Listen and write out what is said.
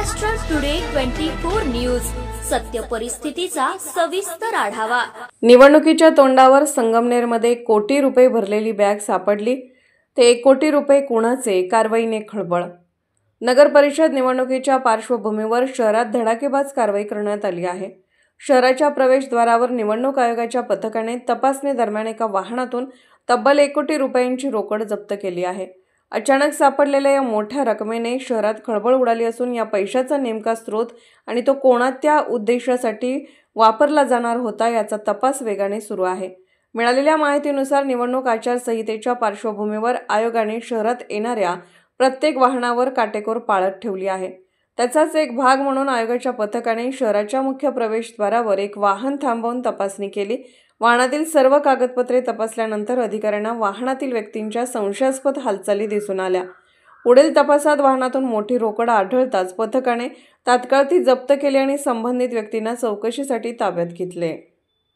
Maharashtra today 24 news, सत्य परिस्थितीचा सविस्तर आढावा। निवडणुकीच्या तोंडावर संगमनेरमध्ये कोटी रुपये भरलेली बॅग सापडली। ते 1 कोटी रुपये कुणाचे? कारवाईने खळबळ। नगर परिषद निवडणुकीच्या पार्श्वभूमीवर शहरात धडाकेबाज कारवाई करण्यात आली आहे। शहराच्या प्रवेशद्वारावर निवडणूक आयोगाच्या पथकाने तपासणी दरम्यान एका वाहनातून तब्बल 1 कोटी रुपयांची रोकड जप्त केली आहे। अचानक सापडलेल्या या मोठ्या रकमेने शहरात खळबळ उडाली असून या पैशाचा नेमका स्रोत आणि तो कोणत्या उद्देशासाठी वापरला जाणार होता याचा तपास वेगाने सुरू आहे। मिळालेल्या माहितीनुसार निवडणूक आचारसंहितेच्या पार्श्वभूमीवर आयोगाने शहरात येणाऱ्या प्रत्येक वाहनावर काटेकोर पाळत ठेवली आहे। त्याचाच एक भाग म्हणून आयोगाच्या पथकाने शहराच्या मुख्य प्रवेशद्वारावर एक वाहन थांबवून तपासणी केली। वाहनातील सर्व कागदपत्रे तपासल्यानंतर अधिकाऱ्यांना वाहनातील व्यक्तींच्या संशयास्पद हालचाली दिसून आल्या। पुढील तपासात वाहनातून मोठी रोकड आढळताच पथकाने तात्काळ ती जप्त केली आणि संबंधित व्यक्तींना चौकशीसाठी ताब्यात घेतले।